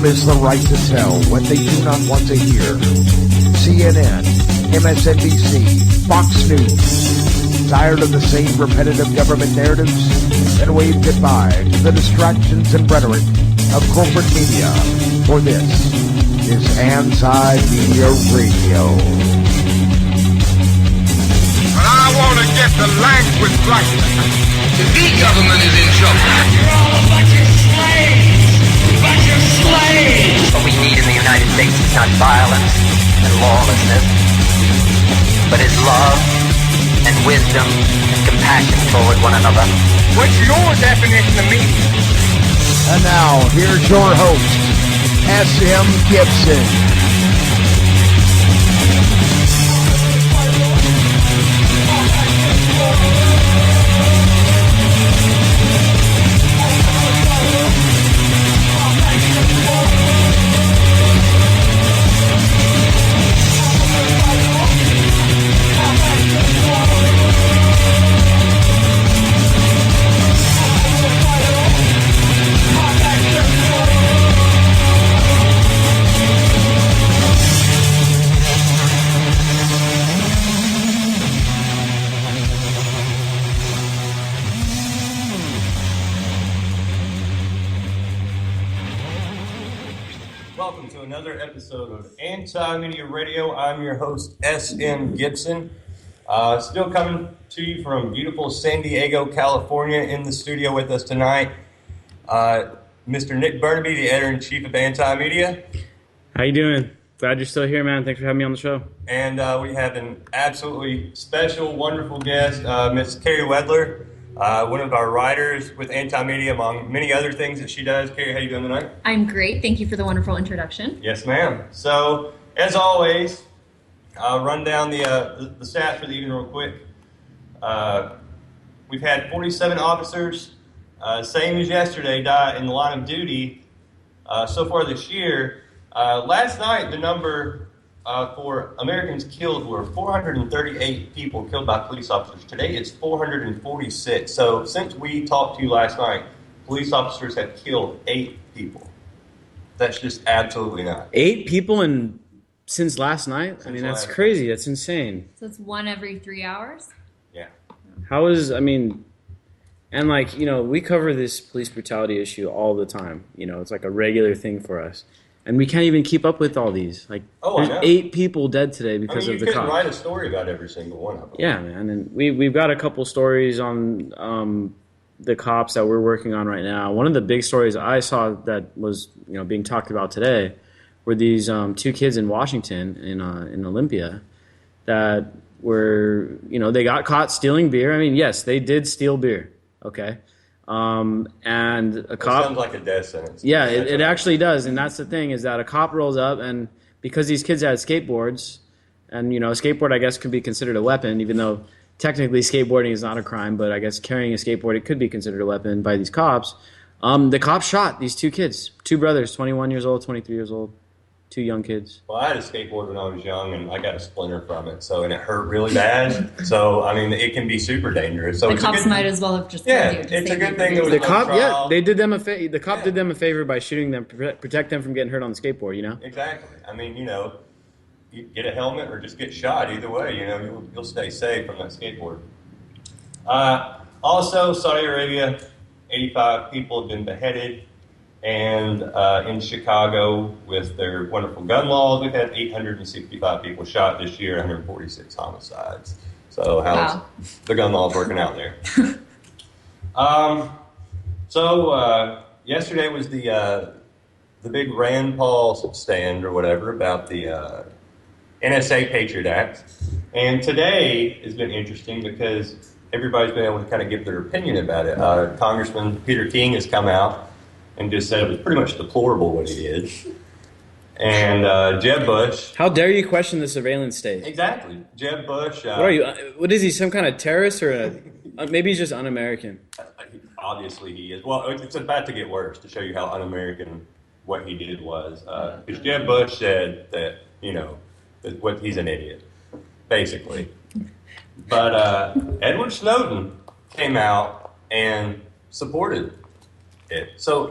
freedom is the right to tell what they do not want to hear. CNN, MSNBC, Fox News. Tired of the same repetitive government narratives? Then wave goodbye to the distractions and rhetoric of corporate media. For this is Anti-Media Radio. But I want to get the language right. The government is in trouble. You're all a bunch of slaves! Bunch of slaves! What we need in the United States is not violence and lawlessness, but is love and wisdom and compassion toward one another. What's your definition of meaning? And now, here's your host, S.M. Gibson. Welcome to another episode of Anti-Media Radio. I'm your host, S.M. Gibson. Still coming to you from beautiful San Diego, California. In the studio with us tonight, Mr. Nick Bernabe, the editor-in-chief of Anti-Media. How you doing? Glad you're still here, man. Thanks for having me on the show. And we have an absolutely special, wonderful guest, Miss Carrie Wedler. One of our writers with Anti-Media, among many other things that she does. Carrie, how you doing tonight? I'm great. Thank you for the wonderful introduction. Yes, ma'am. So, as always, I'll run down the stats for the evening real quick. We've had 47 officers, same as yesterday, die in the line of duty so far this year. Last night, the number for Americans killed were 438 people killed by police officers. Today it's 446. So since we talked to you last night, police officers have killed 8 people. That's just absolutely nuts. 8 people since last night? I mean, that's crazy. That's insane. So it's 1 every 3 hours? Yeah. And like, we cover this police brutality issue all the time. It's like a regular thing for us. And we can't even keep up with all these. Like, there's 8 people dead today because of the cops. You couldn't write a story about every single one of them. Yeah, man. And we've got a couple stories on the cops that we're working on right now. One of the big stories I saw that was being talked about today were these 2 kids in Washington in Olympia that were they got caught stealing beer. I mean, yes, they did steal beer. Okay. And a cop sounds like a death sentence. Yeah, it actually does, and that's the thing is that a cop rolls up, and because these kids had skateboards, and a skateboard I guess could be considered a weapon, even though technically skateboarding is not a crime, but I guess carrying a skateboard it could be considered a weapon by these cops. The cops shot these 2 kids, 2 brothers, 21 years old, 23 years old. 2 young kids. Well, I had a skateboard when I was young, and I got a splinter from it, and it hurt really bad. So, I mean, it can be super dangerous. So the cops might as well have just it's a good thing that was the cop. Yeah, they did them the cop did them a favor by shooting them, protect them from getting hurt on the skateboard. Exactly. I mean, you get a helmet or just get shot. Either way, you'll stay safe from that skateboard. Also, Saudi Arabia, 85 people have been beheaded. And in Chicago, with their wonderful gun laws, we've had 865 people shot this year, 146 homicides. So how's the gun laws working out there? Yesterday was the big Rand Paul stand or whatever about the NSA Patriot Act. And today has been interesting because everybody's been able to kind of give their opinion about it. Congressman Peter King has come out and just said it was pretty much deplorable what he did. And Jeb Bush... How dare you question the surveillance state? Exactly. Jeb Bush... what are you? What is he, some kind of terrorist or maybe he's just un-American? Obviously he is. Well, it's about to get worse to show you how un-American what he did was. Because Jeb Bush said that, he's an idiot, basically. But Edward Snowden came out and supported it. So,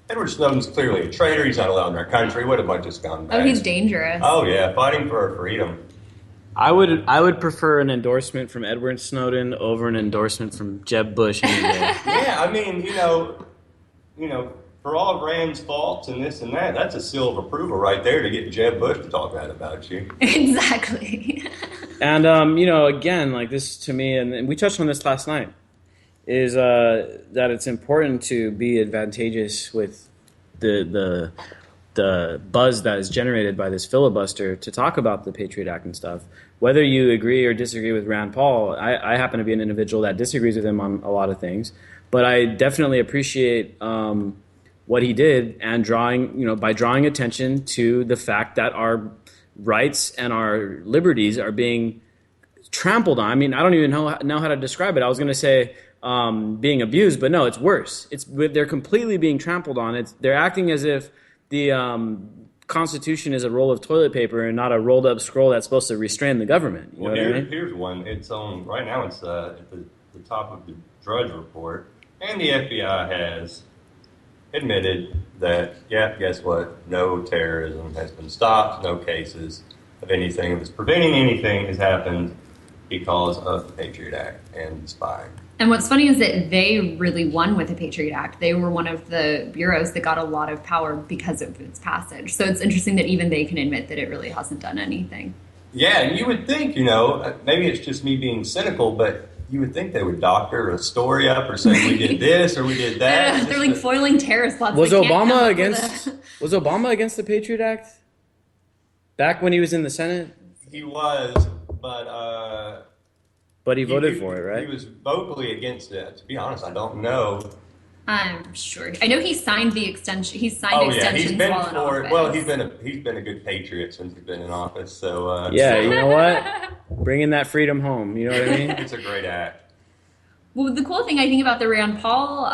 Edward Snowden's clearly a traitor. He's not allowed in our country. What a bunch of scumbags. Oh, he's dangerous. Oh, yeah, fighting for our freedom. I would prefer an endorsement from Edward Snowden over an endorsement from Jeb Bush any day. Yeah, I mean, you know, for all of Rand's faults and this and that, that's a seal of approval right there to get Jeb Bush to talk bad about you. Exactly. And again, like this to me, and we touched on this last night, is that it's important to be advantageous with the buzz that is generated by this filibuster to talk about the Patriot Act and stuff. Whether you agree or disagree with Rand Paul, I happen to be an individual that disagrees with him on a lot of things, but I definitely appreciate what he did and by drawing attention to the fact that our rights and our liberties are being trampled on. I mean, I don't even know how to describe it. I was going to say being abused, but no, it's worse. They're completely being trampled on. They're acting as if the Constitution is a roll of toilet paper and not a rolled up scroll that's supposed to restrain the government. You know what I mean? Here's one. It's on right now. It's at the top of the Drudge Report, and the FBI has admitted that, yeah, guess what? No terrorism has been stopped. No cases of anything that's preventing anything has happened because of the Patriot Act and the spying. And what's funny is that they really won with the Patriot Act. They were one of the bureaus that got a lot of power because of its passage. So it's interesting that even they can admit that it really hasn't done anything. Yeah, and you would think, maybe it's just me being cynical, but you would think they would doctor a story up or say we did this or we did that. They're like foiling terrorist plots. Was Obama against the Patriot Act back when he was in the Senate? He was, but he voted for it, right? He was vocally against it. To be honest, I don't know. I'm sure. I know he signed the extension. He's signed extensions he's been while in office. Well, he's been a good patriot since he's been in office. So yeah, you know what? Bringing that freedom home. You know what I mean? It's a great act. Well, the cool thing I think about the Rand Paul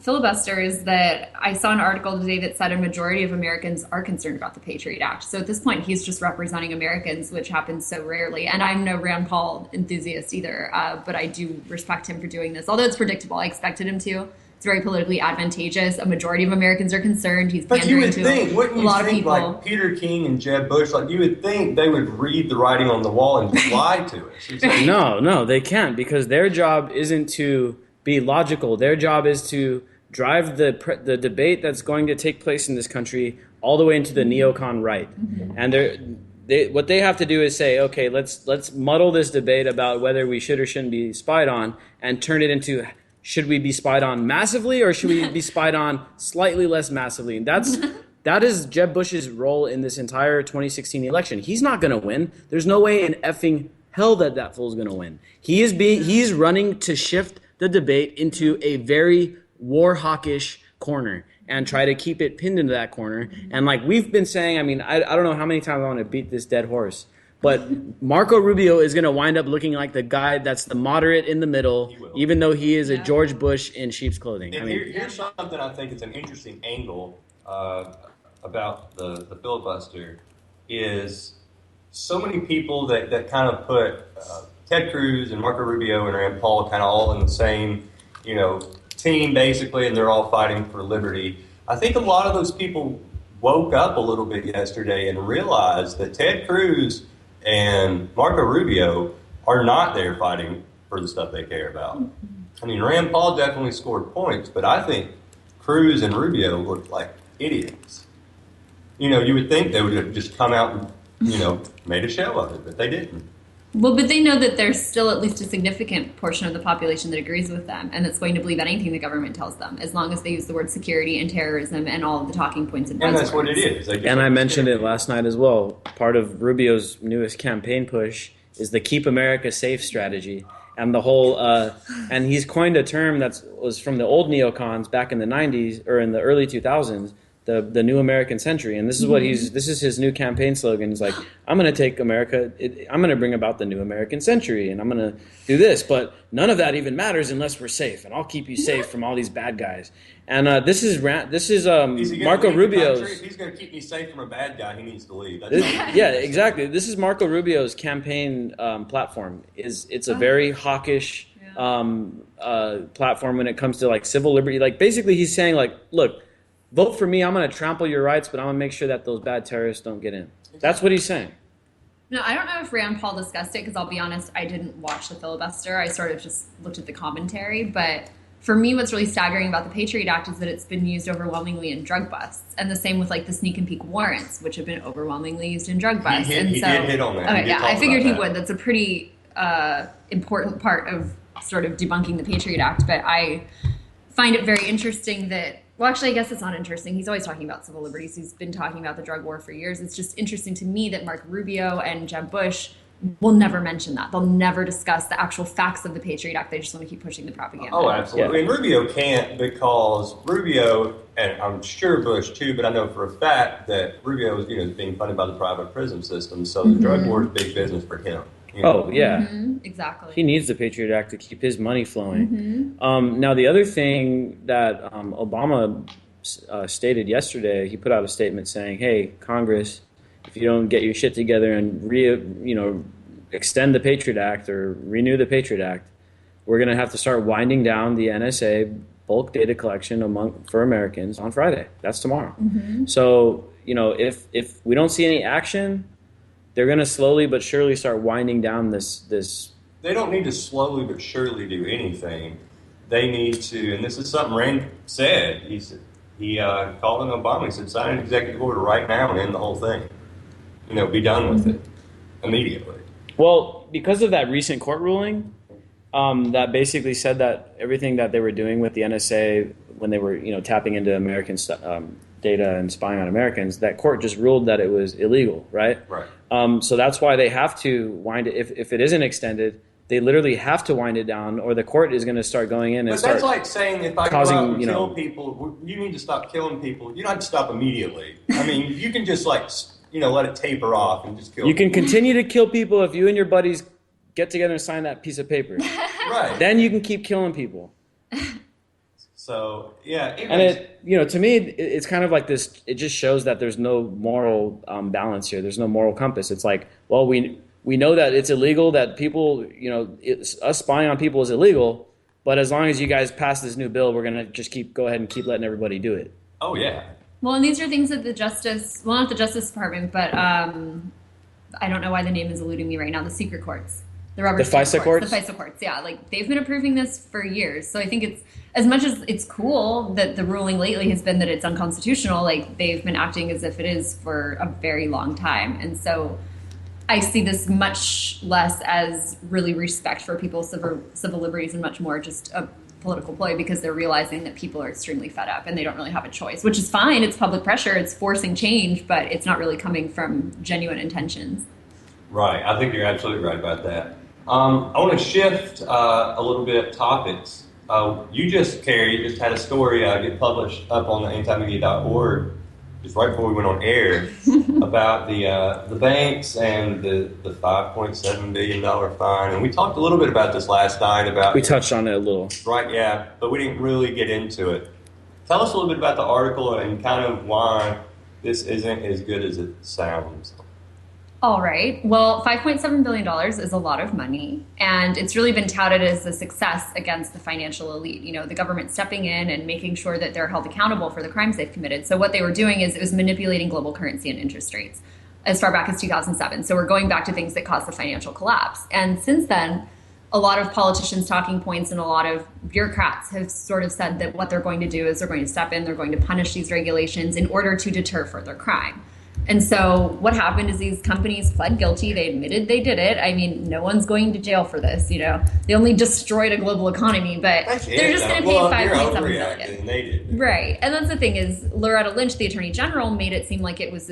filibuster is that I saw an article today that said a majority of Americans are concerned about the Patriot Act. So at this point, he's just representing Americans, which happens so rarely. And I'm no Rand Paul enthusiast either, but I do respect him for doing this. Although it's predictable, I expected him to. It's very politically advantageous. A majority of Americans are concerned. He's pandering to a lot of people. Like Peter King and Jeb Bush, like you would think they would read the writing on the wall and just lie to us. No, they can't, because their job isn't to be logical. Their job is to drive the debate that's going to take place in this country all the way into the neocon right. Mm-hmm. And what they have to do is say, okay, let's muddle this debate about whether we should or shouldn't be spied on and turn it into, should we be spied on massively or should we be spied on slightly less massively? And that is Jeb Bush's role in this entire 2016 election. He's not going to win. There's no way in effing hell that fool's going to win. He's running to shift the debate into a very war hawkish corner and try to keep it pinned into that corner. And like we've been saying, I mean, I don't know how many times I want to beat this dead horse, but Marco Rubio is going to wind up looking like the guy that's the moderate in the middle, even though he is a George Bush in sheep's clothing. Here's something I think is an interesting angle about the filibuster is so many people that kind of put Ted Cruz and Marco Rubio and Rand Paul kind of all in the same, team basically, and they're all fighting for liberty. I think a lot of those people woke up a little bit yesterday and realized that Ted Cruz and Marco Rubio are not there fighting for the stuff they care about. I mean, Rand Paul definitely scored points, but I think Cruz and Rubio looked like idiots. You would think they would have just come out and, made a show of it, but they didn't. Well, but they know that there's still at least a significant portion of the population that agrees with them and that's going to believe anything the government tells them, as long as they use the word security and terrorism and all of the talking points and buzzwords. And that's what it is. And I mentioned it last night as well. Part of Rubio's newest campaign push is the Keep America Safe strategy. And the whole, and he's coined a term that was from the old neocons back in the 90s or in the early 2000s, the new American century. And this is what this is his new campaign slogan. He's like, I'm going to take America, I'm going to bring about the new American century, and I'm going to do this, but none of that even matters unless we're safe, and I'll keep you safe from all these bad guys. And this is Marco Rubio's. He's going to keep me safe from a bad guy. He needs to leave. Yeah, exactly. This is Marco Rubio's campaign platform. It's a very hawkish platform when it comes to like civil liberty. Like basically, he's saying like, look, vote for me, I'm going to trample your rights, but I'm going to make sure that those bad terrorists don't get in. That's what he's saying. No, I don't know if Rand Paul discussed it because I'll be honest, I didn't watch the filibuster. I sort of just looked at the commentary. But for me, what's really staggering about the Patriot Act is that it's been used overwhelmingly in drug busts. And the same with like the sneak and peek warrants, which have been overwhelmingly used in drug busts. He did hit on that. Okay, yeah, I figured he would. That's a pretty important part of sort of debunking the Patriot Act. But I find it very interesting that, well, actually, I guess it's not interesting. He's always talking about civil liberties. He's been talking about the drug war for years. It's just interesting to me that Mark Rubio and Jeb Bush will never mention that. They'll never discuss the actual facts of the Patriot Act. They just want to keep pushing the propaganda. Oh, absolutely. Yeah. And Rubio can't because Rubio, and I'm sure Bush too, but I know for a fact that Rubio is being funded by the private prison system, so the drug war is big business for him. Oh, yeah. Exactly. He needs the Patriot Act to keep his money flowing. Now, the other thing that Obama stated yesterday, he put out a statement saying, hey, Congress, if you don't get your shit together and extend the Patriot Act or renew the Patriot Act, we're going to have to start winding down the NSA bulk data collection for Americans on Friday. That's tomorrow. So, if we don't see any action, they're going to slowly but surely start winding down this. They don't need to slowly but surely do anything. They need to, and this is something Rand said. He called on Obama. He said, sign an executive order right now and end the whole thing. Be done with it immediately. Well, because of that recent court ruling that basically said that everything that they were doing with the NSA when they were, tapping into American data and spying on Americans, that court just ruled that it was illegal, right? Right. So that's why they have to wind it. If it isn't extended, they literally have to wind it down, or the court is going to start going in and But that's like saying if I causing, go out and kill people, you need to stop killing people. You don't have to stop immediately. I mean, you can just let it taper off and just kill You people. can continue to kill people if you and your buddies get together and sign that piece of paper. Right. Then you can keep killing people. So, yeah. And to me, it's kind of like this. It just shows that there's no moral balance here. There's no moral compass. It's like, well, we know that it's illegal, that people, us spying on people is illegal, but as long as you guys pass this new bill, we're going to just go ahead and keep letting everybody do it. Oh, yeah. Well, and these are things that not the Justice Department, but I don't know why the name is eluding me right now, the secret courts. The FISA courts? The FISA courts, yeah. Like, they've been approving this for years. So I think it's, as much as it's cool that the ruling lately has been that it's unconstitutional, like, they've been acting as if it is for a very long time. And so I see this much less as really respect for people's civil liberties and much more just a political ploy, because they're realizing that people are extremely fed up and they don't really have a choice, which is fine. It's public pressure. It's forcing change, but it's not really coming from genuine intentions. Right. I think you're absolutely right about that. I want to shift a little bit topics. You just had a story get published up on the antimedia.org just right before we went on air about the banks and the $5.7 billion fine. And we talked a little bit about this last night. We touched on it a little. Right, yeah, but we didn't really get into it. Tell us a little bit about the article and kind of why this isn't as good as it sounds. All right. Well, $5.7 billion is a lot of money, and it's really been touted as a success against the financial elite. The government stepping in and making sure that they're held accountable for the crimes they've committed. So what they were doing is it was manipulating global currency and interest rates as far back as 2007. So we're going back to things that caused the financial collapse. And since then, a lot of politicians' talking points and a lot of bureaucrats have sort of said that what they're going to do is they're going to step in, they're going to punish these regulations in order to deter further crime. And so what happened is these companies pled guilty. They admitted they did it. I mean, no one's going to jail for this. They only destroyed a global economy, but they're just going to pay $5.7 billion. They did. Right. And that's the thing is Loretta Lynch, the Attorney General, made it seem like it was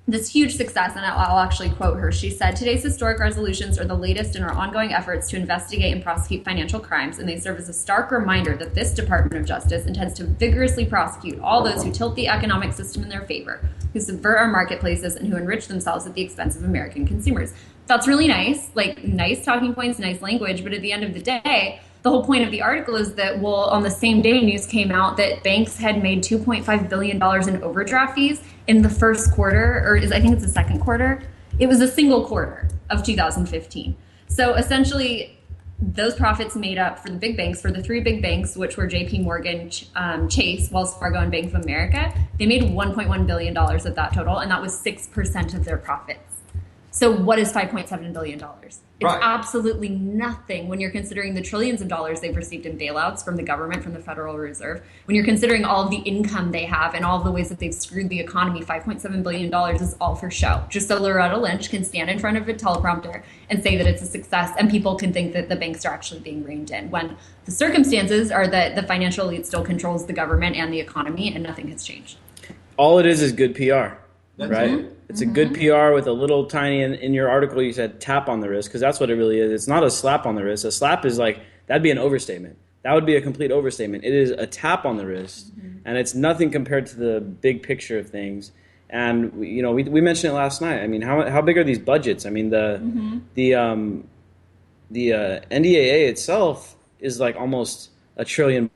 this huge success, and I'll actually quote her. She said, "Today's historic resolutions are the latest in our ongoing efforts to investigate and prosecute financial crimes, and they serve as a stark reminder that this Department of Justice intends to vigorously prosecute all those who tilt the economic system in their favor, who subvert our marketplaces, and who enrich themselves at the expense of American consumers." That's really nice, nice talking points, nice language, but at the end of the day, the whole point of the article is that, on the same day news came out that banks had made $2.5 billion in overdraft fees in the first quarter, I think it's the second quarter. It was a single quarter of 2015. So essentially, those profits made up for the big banks, for the three big banks, which were JP Morgan, Chase, Wells Fargo, and Bank of America. They made $1.1 billion of that total, and that was 6% of their profits. So what is $5.7 billion? It's absolutely nothing when you're considering the trillions of dollars they've received in bailouts from the government, from the Federal Reserve. When you're considering all of the income they have and all of the ways that they've screwed the economy, $5.7 billion is all for show. Just so Loretta Lynch can stand in front of a teleprompter and say that it's a success, and people can think that the banks are actually being reined in, when the circumstances are that the financial elite still controls the government and the economy, and nothing has changed. All it is good PR. Right? It's a good PR with a little tiny, in your article you said tap on the wrist, because that's what it really is. It's not a slap on the wrist. A slap is like, that'd be an overstatement. That would be a complete overstatement. It is a tap on the wrist, and it's nothing compared to the big picture of things. And we mentioned it last night. I mean, how big are these budgets? I mean, the NDAA itself is like almost $1 trillion.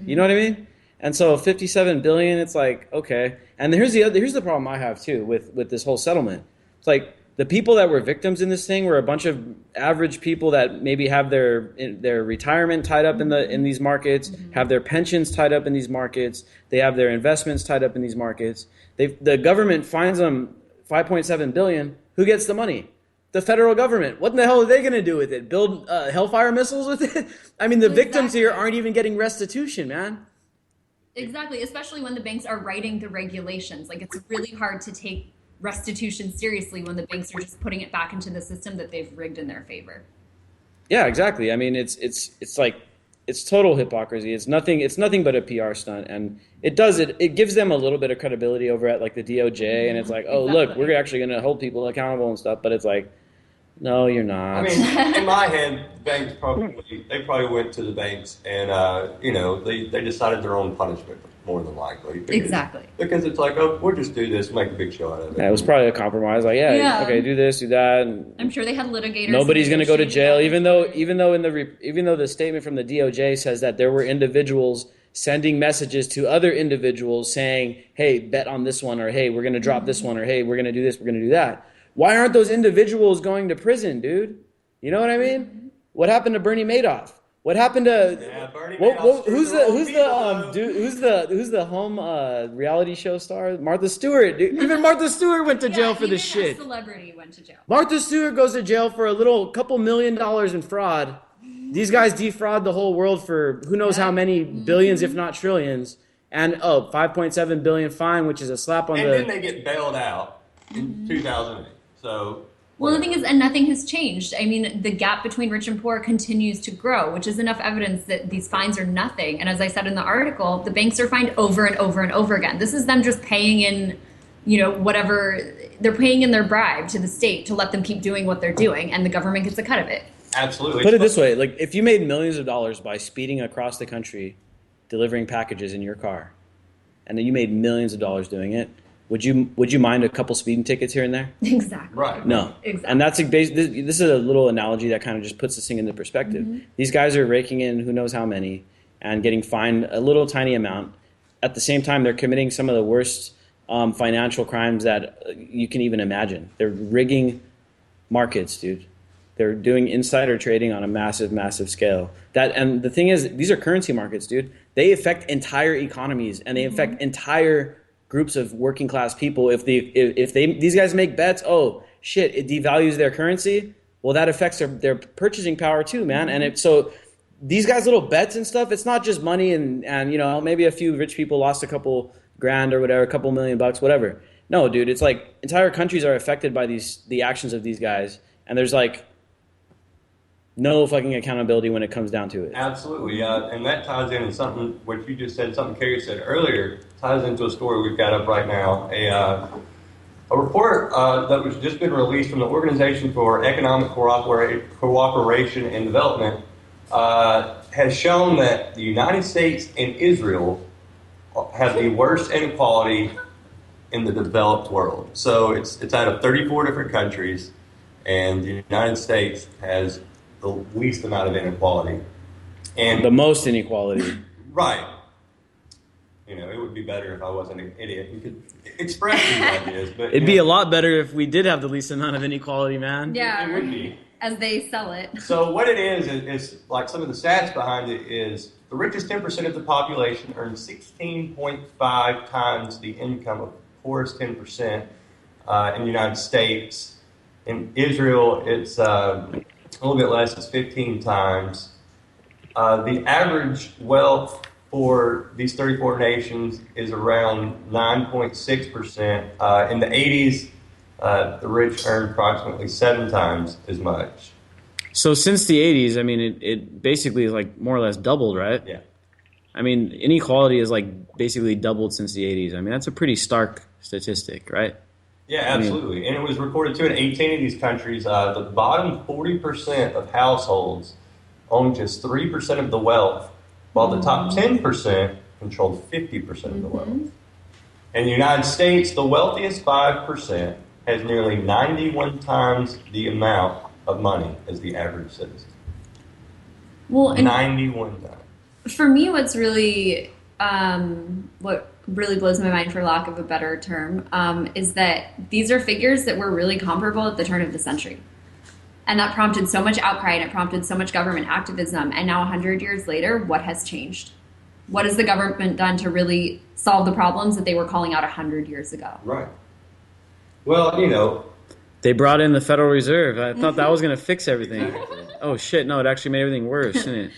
You know what I mean? And so 57 billion, it's like, okay. And here's the problem I have too with this whole settlement. It's like the people that were victims in this thing were a bunch of average people that maybe have their retirement tied up in these markets, have their pensions tied up in these markets, they have their investments tied up in these markets. The government fines them 5.7 billion. Who gets the money? The federal government. What in the hell are they going to do with it? Build Hellfire missiles with it? I mean, the victims here aren't even getting restitution, man. Exactly, especially when the banks are writing the regulations. Like, it's really hard to take restitution seriously when the banks are just putting it back into the system that they've rigged in their favor. Yeah, exactly. I mean, it's like, it's total hypocrisy. It's nothing but a PR stunt, and it gives them a little bit of credibility over at like the DOJ, and it's like, oh, look, we're actually going to hold people accountable and stuff. But it's like, no, you're not. I mean, in my head, banks probably went to the banks and they decided their own punishment more than likely. Exactly. Because it's like, oh, we'll just do this, make a big show out of it. Yeah, it was probably a compromise. Like, okay, do this, do that. And I'm sure they had litigators. Nobody's going to go to jail, even though the statement from the DOJ says that there were individuals sending messages to other individuals saying, hey, bet on this one, or hey, we're going to drop this one, or hey, we're going to do this, we're going to do that. Why aren't those individuals going to prison, dude? You know what I mean? What happened to Bernie Madoff? What happened to Bernie Madoff? who's the home reality show star? Martha Stewart. Dude. Even Martha Stewart went to jail for this shit. A celebrity went to jail. Martha Stewart goes to jail for a couple $1 million in fraud. These guys defraud the whole world for who knows how many billions, if not trillions. And 5.7 billion fine, which is a slap on and then they get bailed out in 2008. So, well, the thing is, and nothing has changed. I mean, the gap between rich and poor continues to grow, which is enough evidence that these fines are nothing. And as I said in the article, the banks are fined over and over and over again. This is them just paying in, whatever, they're paying in their bribe to the state to let them keep doing what they're doing, and the government gets a cut of it. Absolutely. Put it this way, like if you made millions of dollars by speeding across the country, delivering packages in your car, and then you made millions of dollars doing it, would you mind a couple speeding tickets here and there? Exactly. Right. No. Exactly. And that's this is a little analogy that kind of just puts this thing into perspective. These guys are raking in who knows how many and getting fined a little tiny amount. At the same time, they're committing some of the worst financial crimes that you can even imagine. They're rigging markets, dude. They're doing insider trading on a massive, massive scale. And the thing is, these are currency markets, dude. They affect entire economies, and they affect entire groups of working class people. If these guys make bets, oh shit, it devalues their currency. Well, that affects their purchasing power too, man. And so these guys' little bets and stuff, it's not just money and maybe a few rich people lost a couple grand or whatever, a couple $1 million, whatever. No, dude, it's like entire countries are affected by the actions of these guys, and there's like no fucking accountability when it comes down to it. Absolutely, and that ties into something what you just said, something Carrie said earlier, ties into a story we've got up right now. A report that was just been released from the Organization for Economic Cooperation and Development has shown that the United States and Israel have the worst inequality in the developed world. So it's out of 34 different countries, and the United States has the least amount of inequality. And the most inequality. Right. It would be better if I wasn't an idiot. You could express these ideas, but it'd be a lot better if we did have the least amount of inequality, man. Yeah. It would be. as they sell it. So what it is like some of the stats behind it is the richest 10% of the population earn 16.5 times the income of the poorest 10% in the United States. In Israel, it's a little bit less, it's 15 times. The average wealth for these 34 nations is around 9.6%. In the 80s, the rich earned approximately 7 times as much. So since the 80s, I mean, it basically is like more or less doubled, right? Yeah. I mean, inequality is like basically doubled since the 80s. I mean, that's a pretty stark statistic, right? Yeah, absolutely. And it was reported too in 18 of these countries. The bottom 40% of households own just 3% of the wealth, while the top 10% controlled 50% of the wealth. In the United States, the wealthiest 5% has nearly 91 times the amount of money as the average citizen. Well, 91 times. For me, what's really what really blows my mind, for lack of a better term, is that these are figures that were really comparable at the turn of the century. And that prompted so much outcry and it prompted so much government activism. And now 100 years later, what has changed? What has the government done to really solve the problems that they were calling out 100 years ago? Right. Well, you know. They brought in the Federal Reserve. I thought that was going to fix everything. Oh, shit. No, it actually made everything worse, didn't it?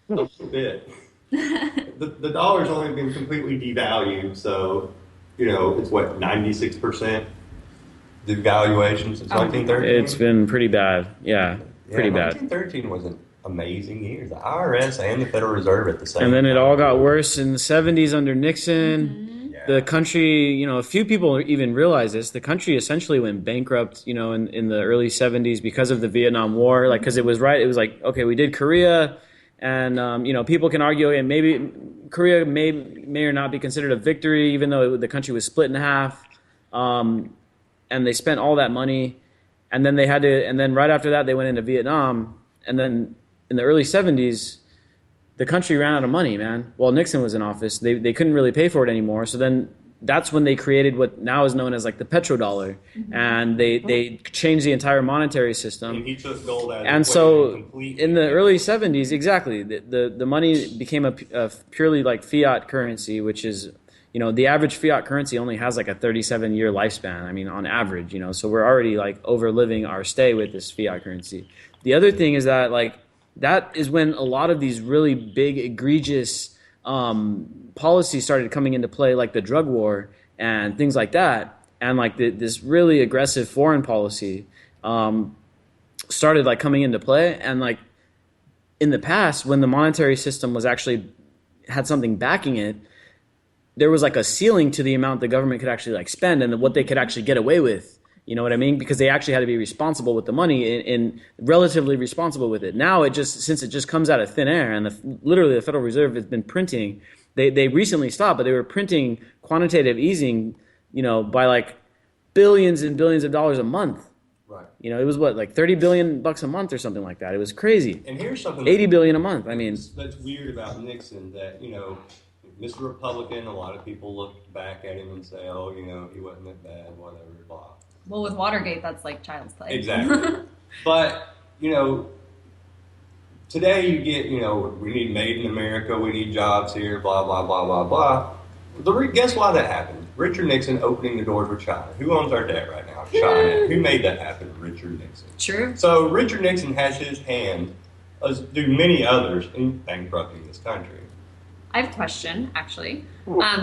A little bit. The dollar's only been completely devalued, so, you know, it's what, 96% devaluation since 1913? It's been pretty bad. Yeah, pretty bad. 1913 was an amazing year. The IRS and the Federal Reserve at the same time. And then it all got worse in the 70s under Nixon. The country, you know, a few people even realize this. The country essentially went bankrupt, you know, in the early 70s because of the Vietnam War. Like, because it was like, okay, we did Korea, and you know, people can argue, and maybe Korea may or not be considered a victory, even though the country was split in half. And they spent all that money, and then and right after that they went into Vietnam, and then in the early 70s. The country ran out of money, man. While Nixon was in office, they couldn't really pay for it anymore. So then that's when they created what now is known as like the petrodollar, and they changed the entire monetary system. And he took gold out of and so in the early 70s, exactly, the money became a purely like fiat currency, which is, you know, the average fiat currency only has like a 37-year lifespan. I mean, on average, you know, so we're already like overliving our stay with this fiat currency. The other thing is that like, that is when a lot of these really big, egregious policies started coming into play, like the drug war and things like that. And like this really aggressive foreign policy started like coming into play. And like in the past, when the monetary system was actually had something backing it, there was like a ceiling to the amount the government could actually like spend and what they could actually get away with. You know what I mean? Because they actually had to be responsible with the money and relatively responsible with it. Now since it just comes out of thin air, and literally the Federal Reserve has been printing. They recently stopped, but they were printing quantitative easing, you know, by like billions and billions of dollars a month. Right. You know, it was what, like $30 billion a month or something like that. It was crazy. And here's something $80 billion a month. I mean, that's weird about Nixon, that, you know, Mr. Republican, a lot of people look back at him and say, oh, you know, he wasn't that bad, whatever, blah. Well, with Watergate, that's like child's play. Exactly. But, you know, today you get, you know, we need made in America, we need jobs here, blah, blah, blah, blah, blah. Guess why that happened? Richard Nixon opening the doors with China. Who owns our debt right now? China. Who made that happen? Richard Nixon. True. So Richard Nixon has his hand, as do many others, in bankrupting this country. I have a question, actually.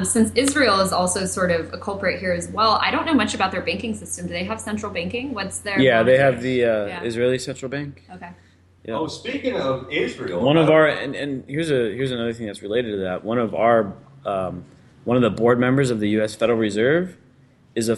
Since Israel is also sort of a culprit here as well, I don't know much about their banking system. Do they have central banking? What's their... Yeah, they have the Israeli Central Bank. Okay. Yeah. Oh, speaking of Israel... One of our... And here's another thing that's related to that. One of the board members of the U.S. Federal Reserve is I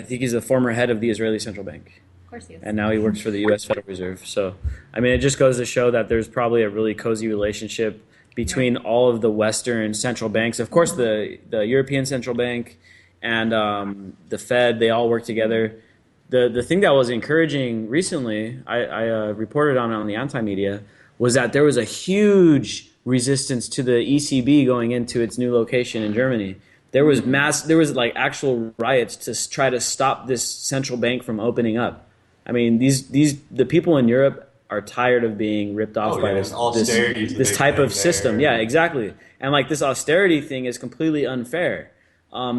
think he's a former head of the Israeli Central Bank. Of course he is. And now he works for the U.S. Federal Reserve. So, I mean, it just goes to show that there's probably a really cozy relationship between all of the Western central banks. Of course, the European Central Bank and the Fed, they all work together. The thing that was encouraging recently, I reported on the anti-media, was that there was a huge resistance to the ECB going into its new location in Germany. There was like actual riots to try to stop this central bank from opening up. I mean, the people in Europe are tired of being ripped off by austerity is the this big type thing of system. there. Yeah, exactly. And like this austerity thing is completely unfair,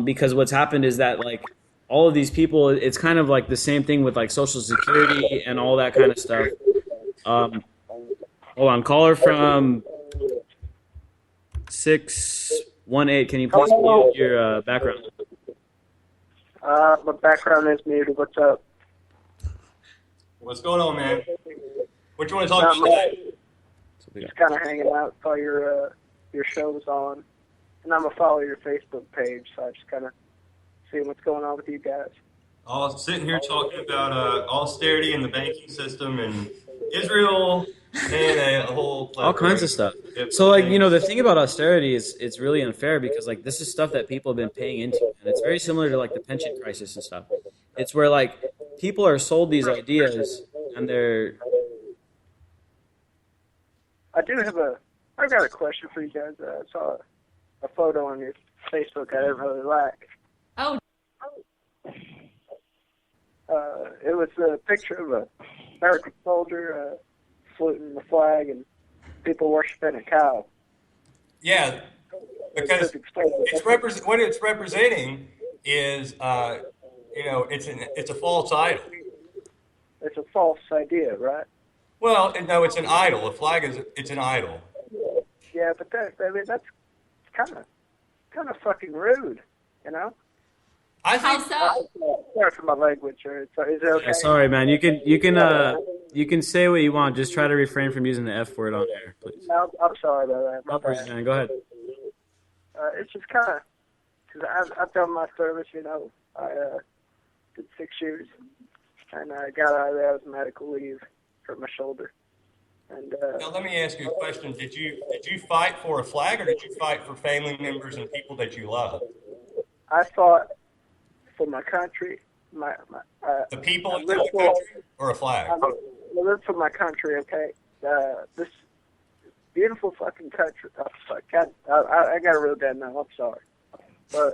because what's happened is that like all of these people, it's kind of like the same thing with like Social Security and all that kind of stuff. Hold on, caller from 618. Can you please mute your background? My background is muted. What's up? What's going on, man? What you want to talk about today? Just kind of hanging out. Saw your show was on, and I'm gonna follow your Facebook page. So I just kind of see what's going on with you guys. Sitting here talking about austerity in the banking system and Israel and a whole All kinds of stuff. So like, you know, the thing about austerity is it's really unfair because like this is stuff that people have been paying into, and it's very similar to like the pension crisis and stuff. It's where like people are sold these ideas and they're I've got a question for you guys. I saw a photo on your Facebook I didn't really like. Oh. It was a picture of a American soldier saluting the flag and people worshiping a cow. Yeah, because what it's representing is, it's a false idol. It's a false idea, right? Well, no, it's an idol. A flag it's an idol. Yeah, but that's kind of fucking rude, you know. I think. How so? Sorry for my language. Is it okay? Yeah, sorry, man. You can say what you want. Just try to refrain from using the F word on air, please. No, I'm sorry about that. No worries, man. Go ahead. It's just kind of because I've done my service. You know, I did 6 years, and I got out of there. I was medical leave for my shoulder. And now let me ask you a question. Did you fight for a flag, or did you fight for family members and people that you love? I fought for my country, the people in the country, or a flag? I live for my country. Okay, this beautiful fucking country. Oh, fuck, I got a real bad now. I'm sorry, but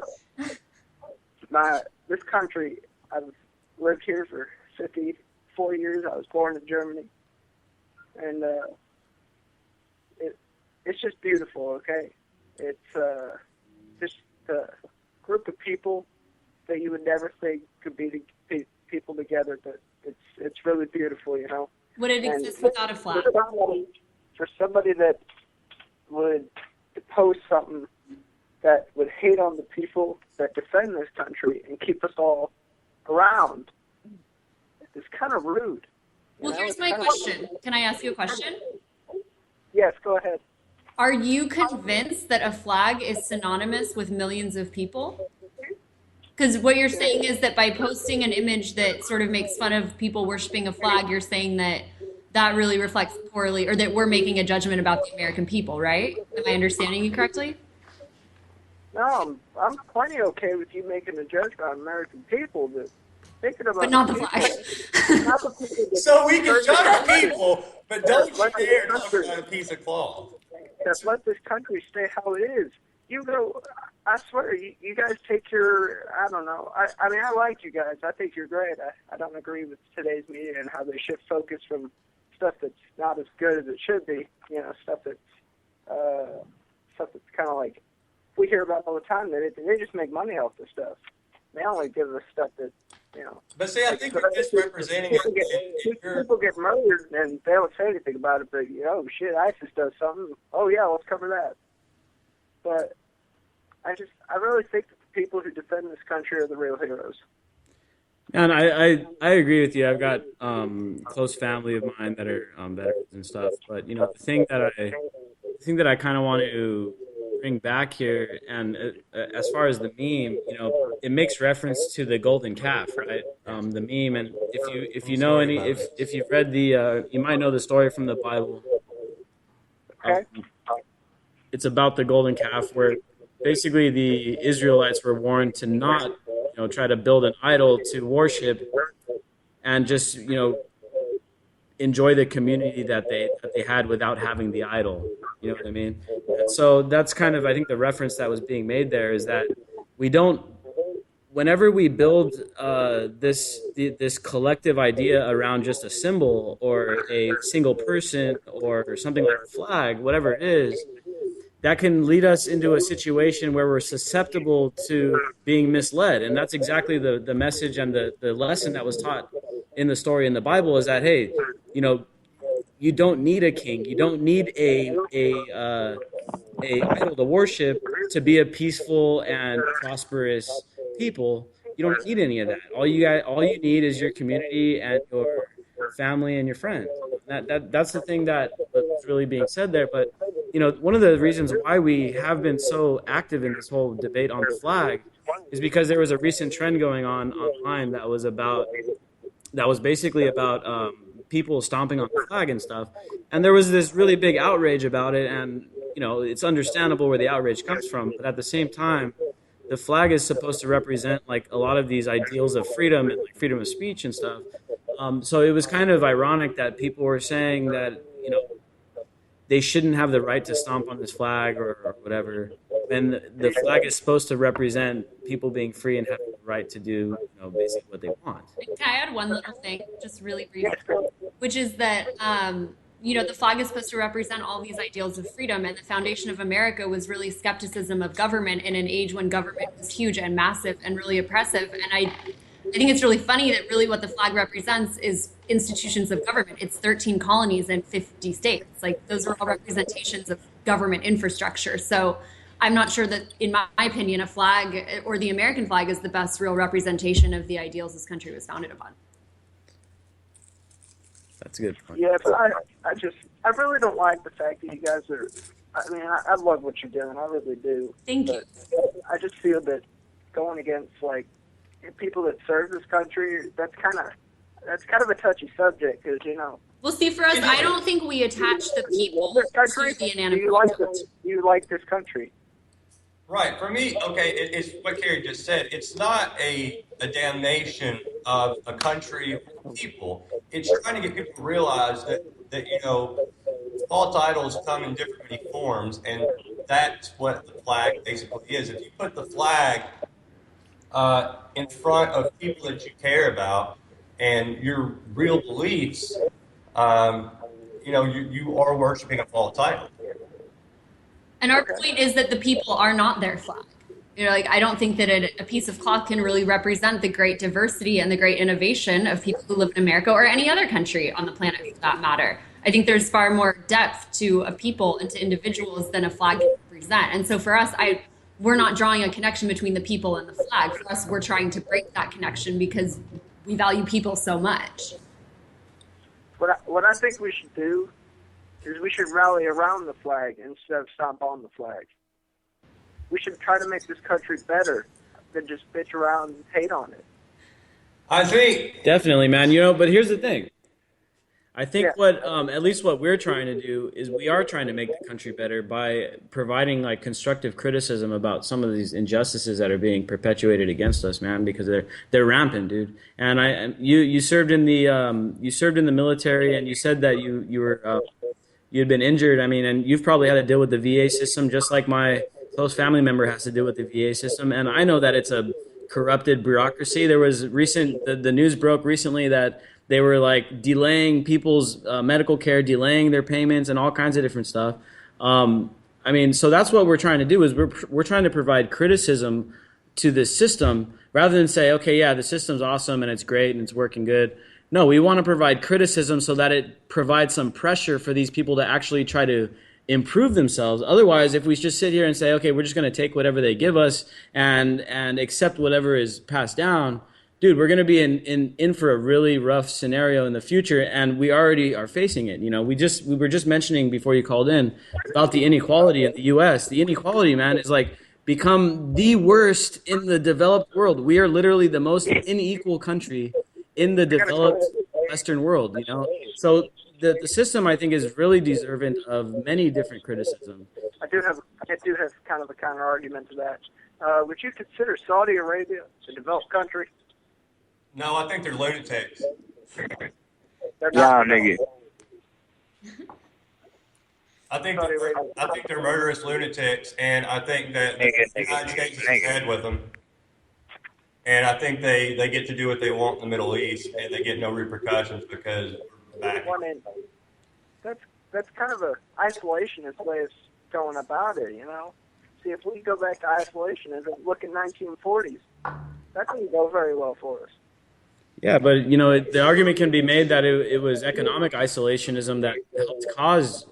this country. I've lived here for 54 years. I was born in Germany, and it's just beautiful. Okay, it's just a group of people that you would never think could be people together, but it's really beautiful, you know. Would it exist without a flag? For somebody that would post something that would hate on the people that defend this country and keep us all around, it's kind of rude. Well, here's my question. Can I ask you a question? Yes, go ahead. Are you convinced that a flag is synonymous with millions of people? Because what you're saying is that by posting an image that sort of makes fun of people worshiping a flag, you're saying that that really reflects poorly, or that we're making a judgment about the American people, right? Am I understanding you correctly? No, I'm plenty okay with you making a judgment on American people, but thinking about but not the flag. not the people that So we can judge people, but don't you dare talk about a piece of cloth. That let this country stay how it is. You go, I swear, you guys take your, I don't know. I mean, I like you guys. I think you're great. I don't agree with today's media and how they shift focus from stuff that's not as good as it should be. You know, stuff that's kind of like we hear about all the time. They just make money off this stuff. They only give us stuff that, you know. But see, I think you're misrepresenting it. People get murdered and they don't say anything about it, but, you know, shit, ISIS does something. Oh, yeah, let's cover that. But I really think that the people who defend this country are the real heroes. And I agree with you. I've got close family of mine that are veterans and stuff. But you know, the thing that I kind of want to bring back here, and as far as the meme, you know, it makes reference to the golden calf, right? The meme, and if you know if you've read the you might know the story from the Bible. Okay. It's about the golden calf, where basically the Israelites were warned to not, you know, try to build an idol to worship, and just, you know, enjoy the community that they had without having the idol. You know what I mean? And so that's kind of, I think, the reference that was being made there is that we don't whenever we build this collective idea around just a symbol or a single person or something like a flag, whatever it is, that can lead us into a situation where we're susceptible to being misled. And that's exactly the message and the lesson that was taught in the story in the Bible, is that, hey, you don't need a king, you don't need a idol to worship to be a peaceful and prosperous people. You don't need any of that. All you need is your community and your family and your friends. That's the thing that's really being said there. But one of the reasons why we have been so active in this whole debate on the flag is because there was a recent trend going on online that was basically about people stomping on the flag and stuff. And there was this really big outrage about it, and it's understandable where the outrage comes from, but at the same time, the flag is supposed to represent like a lot of these ideals of freedom and like freedom of speech and stuff. So it was kind of ironic that people were saying that they shouldn't have the right to stomp on this flag or whatever. And the flag is supposed to represent people being free and having the right to do basically what they want. Can I add one little thing, just really briefly, which is that the flag is supposed to represent all these ideals of freedom, and the foundation of America was really skepticism of government in an age when government was huge and massive and really oppressive. And I think it's really funny that really what the flag represents is institutions of government. It's 13 colonies and 50 states. Like, those are all representations of government infrastructure. So I'm not sure that, in my opinion, a flag or the American flag is the best real representation of the ideals this country was founded upon. That's a good point. Yeah, but I really don't like the fact that you guys are, I love what you're doing, I really do. Thank you. I just feel that going against, like, people that serve this country, that's kind of a touchy subject, because, Well, see, for us, I don't think we attach the people to the inanimate. You like this country. Right. For me, okay, it's what Carrie just said. It's not a damnation of a country or people. It's trying to get people to realize that false idols come in different many forms, and that's what the flag basically is. If you put the flag in front of people that you care about and your real beliefs, you are worshiping a false idol. And our point is that the people are not their flag. I don't think that a piece of cloth can really represent the great diversity and the great innovation of people who live in America or any other country on the planet, for that matter. I think there's far more depth to a people and to individuals than a flag can represent. And so for us, we're not drawing a connection between the people and the flag. For us, we're trying to break that connection because we value people so much. What I think we should do is we should rally around the flag instead of stomp on the flag. We should try to make this country better than just bitch around and hate on it. I think definitely, man. But here's the thing. I think at least what we're trying to do is we are trying to make the country better by providing like constructive criticism about some of these injustices that are being perpetuated against us, man, because they're rampant, dude. And you served in the military, and you said that you'd been injured. And you've probably had to deal with the VA system just like my close family member has to deal with the VA system. And I know that it's a corrupted bureaucracy. There was the news broke recently that they were like delaying people's medical care, delaying their payments, and all kinds of different stuff. So that's what we're trying to do, is we're trying to provide criticism to the system rather than say, okay, yeah, the system's awesome and it's great and it's working good. No, we want to provide criticism so that it provides some pressure for these people to actually try to improve themselves. Otherwise, if we just sit here and say, okay, we're just going to take whatever they give us and accept whatever is passed down, dude, we're going to be in for a really rough scenario in the future, and we already are facing it. We were just mentioning before you called in about the inequality in the U.S. The inequality, man, is like become the worst in the developed world. We are literally the most unequal country in the developed Western world. So the system, I think, is really deserving of many different criticisms. I do have kind of a counter argument to that. Would you consider Saudi Arabia a developed country? No, I think they're lunatics. They're nigga. I think they're murderous lunatics, and I think that the United States is ahead with them. And I think they get to do what they want in the Middle East, and they get no repercussions because we're back. I mean, that's kind of a isolationist way of going about it, you know. See, if we go back to isolationism, look at 1940s, that didn't go very well for us. Yeah, but you know, the argument can be made that it was economic isolationism that helped cause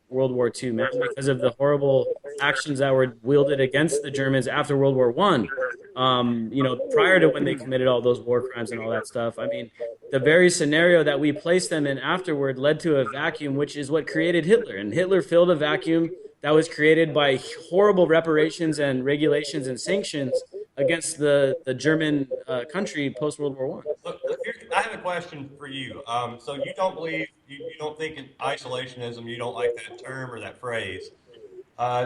World War II, man, because of the horrible actions that were wielded against the Germans after World War One. You know, prior to when they committed all those war crimes and all that stuff. I mean, the very scenario that we placed them in afterward led to a vacuum, which is what created Hitler. And Hitler filled a vacuum that was created by horrible reparations and regulations and sanctions against the German country post World War One. Look, I have a question for you. So you don't believe, you don't think in isolationism, you don't like that term or that phrase.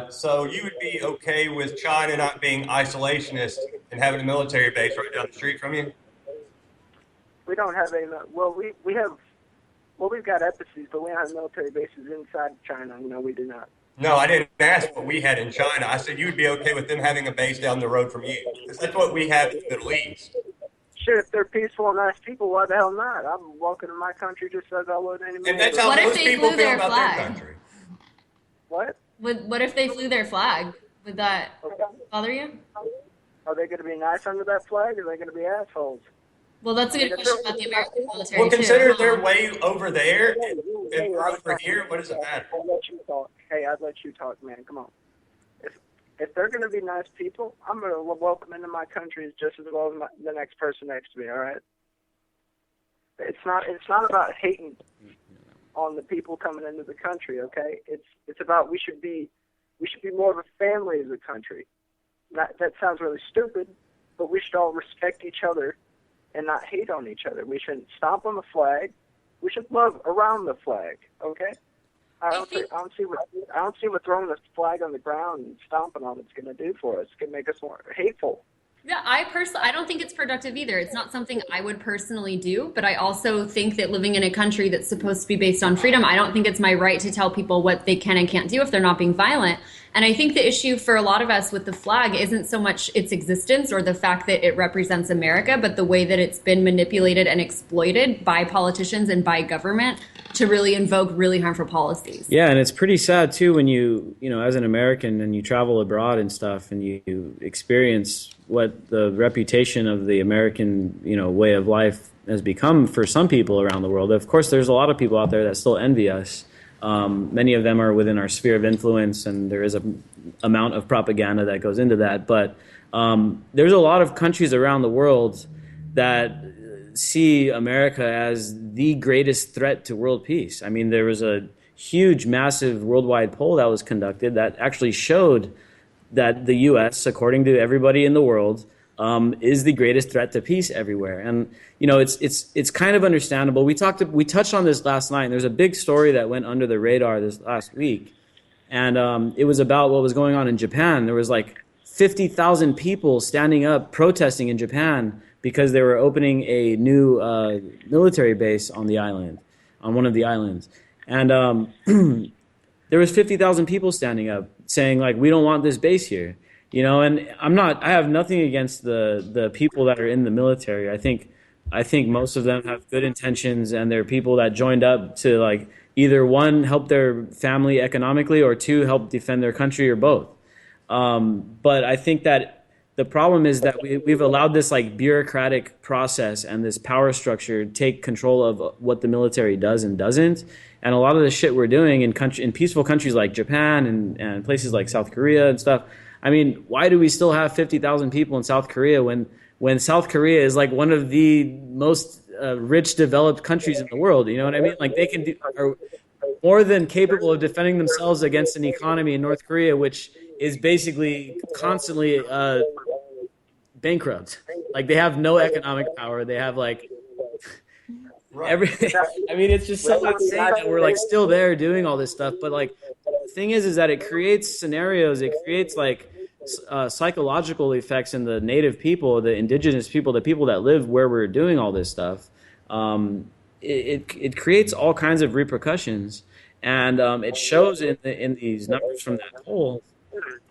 So you would be okay with China not being isolationist and having a military base right down the street from you? We don't have any. Well, we have. Well, we've got embassies, but we don't have military bases inside China. No, we do not. No, I didn't ask what we had in China. I said you would be okay with them having a base down the road from you. Because that's what we have in the Middle East. Sure, if they're peaceful and nice people, why the hell not? I'm welcome to my country just as I would any. And that's how What if most they people flew feel their about flag? their country. What? What if they flew their flag? Would that bother you? Are they going to be nice under that flag, or are they going to be assholes? Well, that's a good question about the American military Well, consider too. they're way over there and we're over here. What does it matter? I'll let you talk. Hey, I'd let you talk, man. Come on. If they're going to be nice people, I'm going to welcome into my country just as well as the next person next to me. All right. It's not about hating on the people coming into the country. Okay. It's about we should be more of a family as a country. That sounds really stupid, but we should all respect each other and not hate on each other. We shouldn't stomp on the flag. We should love around the flag. Okay. I don't see what throwing the flag on the ground and stomping on it's going to do for us. It's going to make us more hateful. Yeah, I don't think it's productive either. It's not something I would personally do, but I also think that living in a country that's supposed to be based on freedom, I don't think it's my right to tell people what they can and can't do if they're not being violent. And I think the issue for a lot of us with the flag isn't so much its existence or the fact that it represents America, but the way that it's been manipulated and exploited by politicians and by government to really invoke really harmful policies. Yeah, and it's pretty sad too when you know, as an American and you travel abroad and stuff and you experience what the reputation of the American, you know, way of life has become for some people around the world. Of course, there's a lot of people out there that still envy us. Many of them are within our sphere of influence, and there is an amount of propaganda that goes into that. But there's a lot of countries around the world that see America as the greatest threat to world peace. I mean, there was a huge, massive worldwide poll that was conducted that actually showed that the U.S., according to everybody in the world, is the greatest threat to peace everywhere. And you know, it's kind of understandable. We touched on this last night. And there's a big story that went under the radar this last week, and it was about what was going on in Japan. There was like 50,000 people standing up protesting in Japan because they were opening a new military base on the island, on one of the islands, and there was 50,000 people standing up saying like, we don't want this base here. You know, and I have nothing against the people that are in the military. I think most of them have good intentions, and they're people that joined up to like either one, help their family economically, or two, help defend their country, or both. But I think that the problem is that we've allowed this like bureaucratic process and this power structure take control of what the military does and doesn't. And a lot of the shit we're doing in peaceful countries like Japan and places like South Korea and stuff. I mean, why do we still have 50,000 people in South Korea when South Korea is like one of the most rich, developed countries in the world? You know what I mean? Like they are more than capable of defending themselves against an economy in North Korea, which is basically constantly bankrupt. Like they have no economic power. They have like everything. I mean, it's just so insane that we're like still there doing all this stuff. But like the thing is that it creates scenarios. It creates like psychological effects in the native people, the indigenous people, the people that live where we're doing all this stuff. It creates all kinds of repercussions, and it shows in these numbers from that poll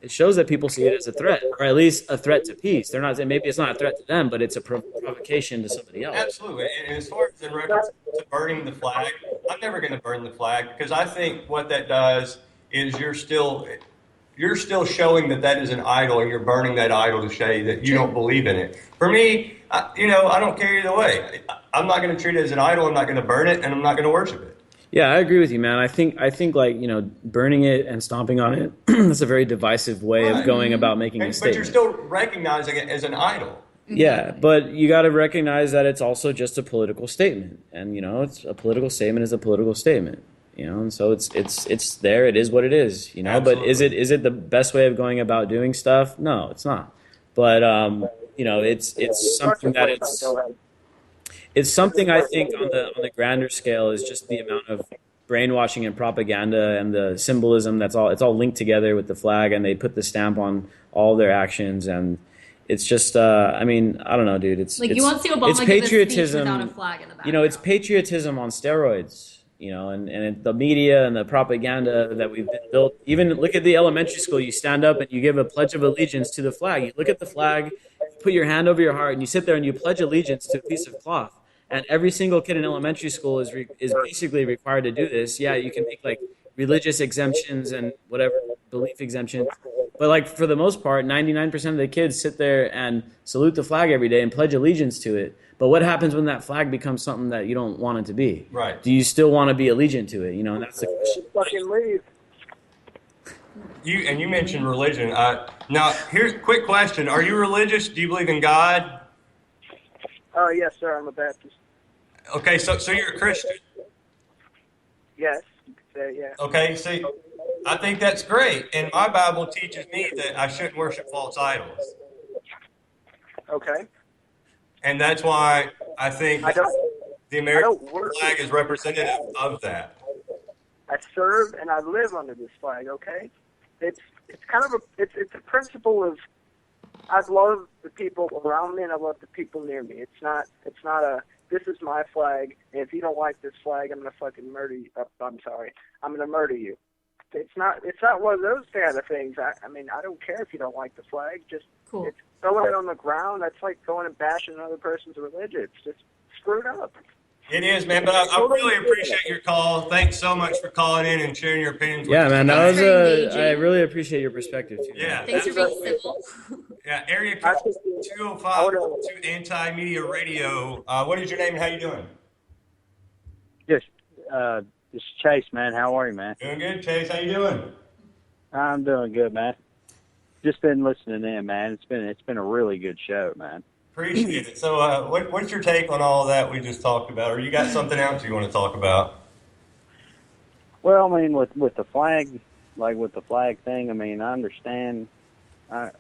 it shows that people see it as a threat, or at least a threat to peace. They're not, maybe it's not a threat to them, but it's a provocation to somebody else. Absolutely. And as far as in reference to burning the flag, I'm never going to burn the flag because I think what that does is you're still showing that is an idol, and you're burning that idol to show that you don't believe in it. For me, I don't care either way. I'm not going to treat it as an idol. I'm not going to burn it, and I'm not going to worship it. Yeah, I agree with you, man. I think like, burning it and stomping on it, that's a very divisive way of going about making a statement. But you're still recognizing it as an idol. Yeah, but you got to recognize that it's also just a political statement, and it's a political statement is a political statement, and so it's there. It is what it is, Absolutely. But is it the best way of going about doing stuff? No, it's not. But it's something that it's something I think on the grander scale is just the amount of brainwashing and propaganda and the symbolism it's all linked together with the flag, and they put the stamp on all their actions, and it's just I don't know, dude. It's you won't see Obama it's give a speech patriotism without a flag in the background. It's patriotism on steroids, and the media and the propaganda that we've been built. Even look at the elementary school. You stand up and you give a pledge of allegiance to the flag. You look at the flag, you put your hand over your heart, and you sit there and you pledge allegiance to a piece of cloth. And every single kid in elementary school is basically required to do this. Yeah, you can make like religious exemptions and whatever belief exemptions, but like for the most part, 99% of the kids sit there and salute the flag every day and pledge allegiance to it. But what happens when that flag becomes something that you don't want it to be? Right. Do you still want to be allegiant to it? And that's the question. Fucking leave. You mentioned religion. Now, here's a quick question: are you religious? Do you believe in God? Yes, sir. I'm a Baptist. Okay, so you're a Christian. Yes, you could say, yeah. Okay, see, I think that's great, and my Bible teaches me that I shouldn't worship false idols. Okay. And that's why I think the American flag is representative of that. I serve and I live under this flag. Okay, it's kind of it's a principle of I love the people around me and I love the people near me. It's not a this is my flag, and if you don't like this flag, I'm gonna fucking murder you. I'm sorry, I'm gonna murder you. It's not one of those kind of things. I mean, I don't care if you don't like the flag. Just it's throwing it on the ground. That's like going and bashing another person's religion. It's just screwed up. It is, man, but I really appreciate your call. Thanks so much for calling in and sharing your opinions with Yeah, us. man, I really appreciate your perspective too. Yeah, Thanks for being civil. Yeah, area code 205 to Anti-Media Radio. What is your name and how you doing? Yes, this is Chase, man. How are you, man? Doing good, Chase. How you doing? I'm doing good, man. Just been listening in, man. It's been a really good show, man. Appreciate it. So, what's your take on all that we just talked about, or you got something else you want to talk about? Well, I mean, with the flag, like with the flag thing, I mean, I understand. I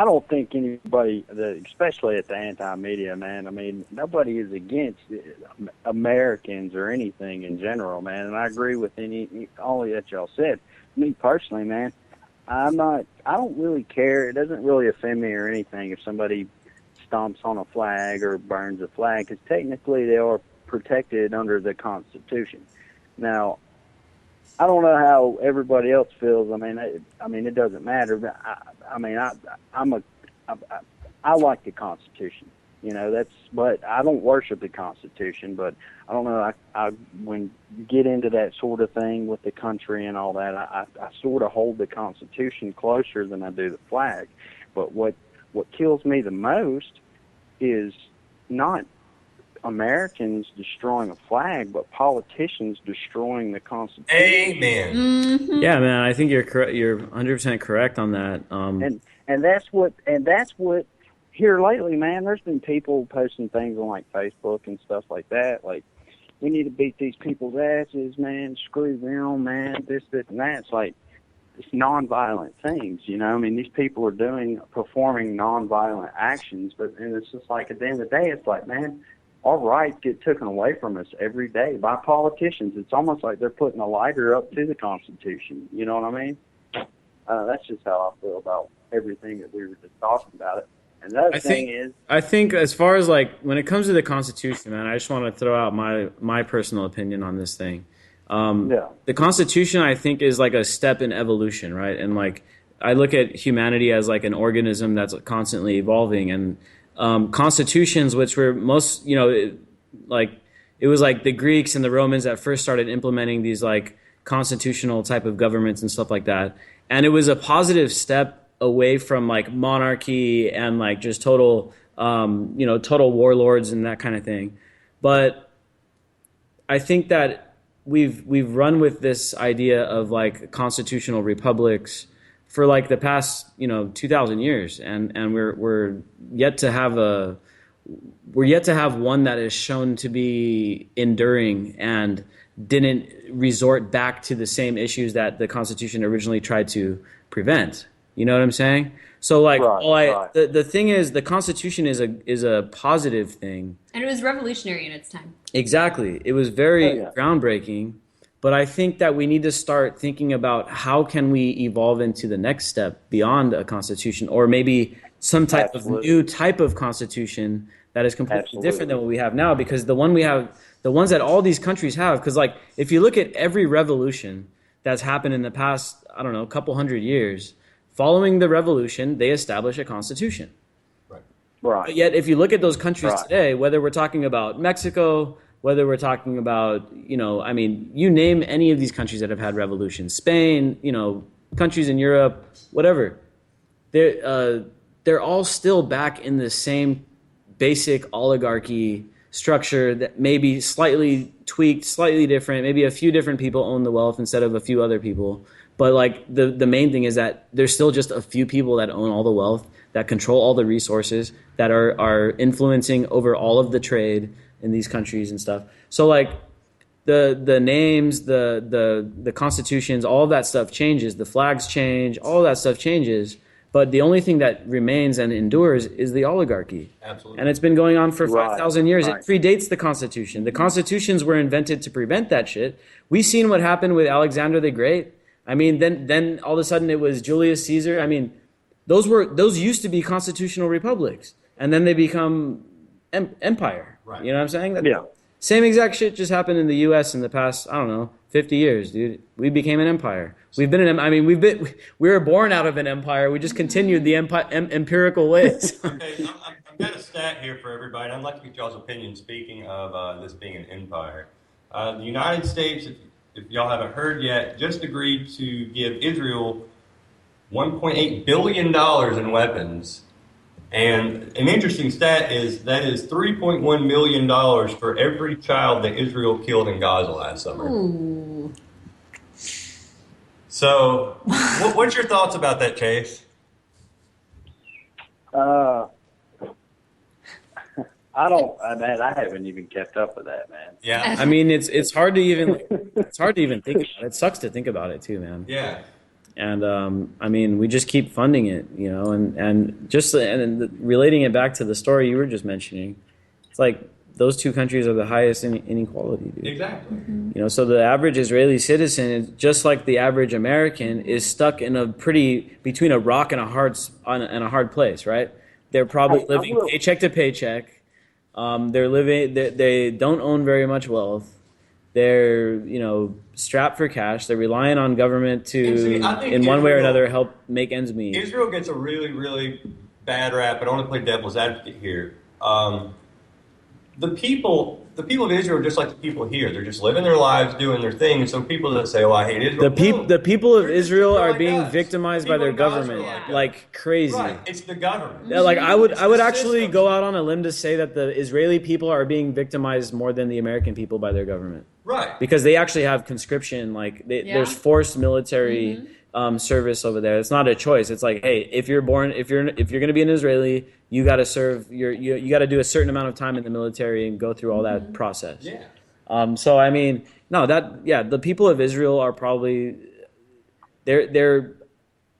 don't think anybody, especially at the anti-media, man, I mean, nobody is against Americans or anything in general, man. And I agree with all that y'all said. Me personally, man, I don't really care. It doesn't really offend me or anything if somebody stomps on a flag or burns a flag, because technically they are protected under the Constitution. Now, I don't know how everybody else feels. I mean, it doesn't matter. But I like the Constitution. But I don't worship the Constitution. But I don't know. When you get into that sort of thing with the country and all that, I sort of hold the Constitution closer than I do the flag. But what kills me the most is not Americans destroying a flag, but politicians destroying the Constitution. Amen. Mm-hmm. Yeah, man, I think you're correct. You're 100% correct on that. And that's what here lately, man. There's been people posting things on like Facebook and stuff like that. Like, we need to beat these people's asses, man. Screw them, man. This, and that. It's like it's nonviolent things, I mean, these people are performing nonviolent actions, and it's just like at the end of the day, it's like, man, our rights get taken away from us every day by politicians. It's almost like they're putting a lighter up to the Constitution. You know what I mean? That's just how I feel about everything that we were just talking about it. And the other thing is, I think as far as like when it comes to the Constitution, man, I just want to throw out my personal opinion on this thing. The Constitution, I think, is like a step in evolution, right? And like I look at humanity as like an organism that's constantly evolving, and constitutions, which were most, it was like the Greeks and the Romans that first started implementing these like constitutional type of governments and stuff like that, and it was a positive step away from like monarchy and like just total warlords and that kind of thing. But I think that we've run with this idea of like constitutional republics for like the past 2,000 years, and we're yet to have one that is shown to be enduring and didn't resort back to the same issues that the Constitution originally tried to prevent. You know what I'm saying? So like, the thing is, the Constitution is a positive thing, and it was revolutionary in its time. Exactly, it was very groundbreaking. But I think that we need to start thinking about how can we evolve into the next step beyond a constitution, or maybe some type of new type of constitution that is completely different than what we have now. Because the ones that all these countries have, because like if you look at every revolution that's happened in the past, I don't know, couple hundred years, following the revolution, they establish a constitution. Right. But yet, if you look at those countries today, whether we're talking about Mexico, whether we're talking about, you name any of these countries that have had revolutions, Spain, countries in Europe, whatever, they're all still back in the same basic oligarchy structure that may be slightly tweaked, slightly different. Maybe a few different people own the wealth instead of a few other people. But like the main thing is that there's still just a few people that own all the wealth, that control all the resources, that are influencing over all of the trade in these countries and stuff. So like the names, the constitutions, all of that stuff changes. The flags change, all of that stuff changes. But the only thing that remains and endures is the oligarchy. Absolutely. And it's been going on for 5,000 years. It predates the Constitution. The Constitutions were invented to prevent that shit. We've seen what happened with Alexander the Great. I mean, then all of a sudden it was Julius Caesar. I mean, those used to be constitutional republics, and then they become empire. Right. You know what I'm saying? Same exact shit just happened in the U.S. in the past, I don't know, 50 years, dude. We became an empire. We were born out of an empire. We just continued the empirical ways. Okay, I've got a stat here for everybody. I'd like to get y'all's opinion, speaking of this being an empire. The United States, if y'all haven't heard yet, just agreed to give Israel $1.8 billion in weapons. And an interesting stat is that is $3.1 million for every child that Israel killed in Gaza last summer. Ooh. So, what's your thoughts about that, Chase? I haven't even kept up with that, man. Yeah. I mean, it's hard to even think about it. It sucks to think about it too, man. Yeah. And we just keep funding it, and relating it back to the story you were just mentioning, it's like those two countries are the highest in inequality, dude. Exactly. Mm-hmm. So the average Israeli citizen, just like the average American, is stuck in between a rock and a hard place, right? They're probably living paycheck to paycheck. They don't own very much wealth. They're, strapped for cash. They're relying on government to, in one way or another, help make ends meet. Israel gets a really, really bad rap, but I want to play devil's advocate here. The people of Israel are just like the people here. They're just living their lives, doing their thing. So people that say, "Oh, I hate Israel," the people of Israel are being victimized by their government like crazy. Right, it's the government. Yeah, like I would actually go out on a limb to say that the Israeli people are being victimized more than the American people by their government. Right. Because they actually have conscription. Like there's forced military service over there. It's not a choice. It's like, hey, if you're going to be an Israeli, you got to serve. You got to do a certain amount of time in the military and go through all that process. Yeah. So I mean, no, the people of Israel are probably they're.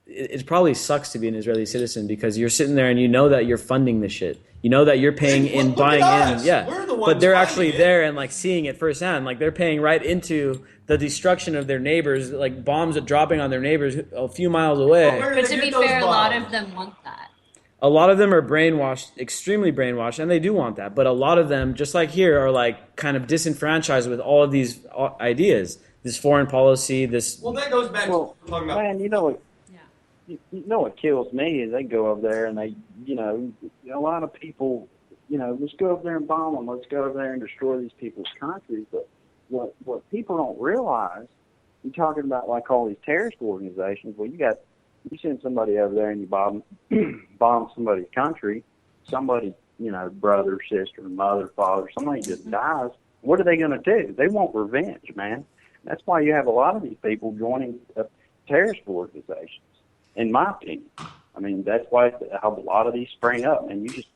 It probably sucks to be an Israeli citizen because you're sitting there and you know that you're funding the shit. You know that you're paying in, buying in. Yeah. But they're actually there and like seeing it firsthand. Like they're paying right into the destruction of their neighbors, like bombs are dropping on their neighbors a few miles away. But to be fair, a lot of them want that. A lot of them are brainwashed, extremely brainwashed, and they do want that. But a lot of them, just like here, are like kind of disenfranchised with all of these ideas. this foreign policy, this. Well, that goes back to what we're talking about. Man, you know what? You know what kills me is they go over there and they, a lot of people, let's go over there and bomb them. Let's go over there and destroy these people's countries. But what people don't realize, you're talking about like all these terrorist organizations. Well, you send somebody over there and you bomb somebody's country, somebody, brother, sister, mother, father, somebody just dies. What are they going to do? They want revenge, man. That's why you have a lot of these people joining terrorist organizations. In my opinion, I mean, that's why how a lot of these spring up, and you just.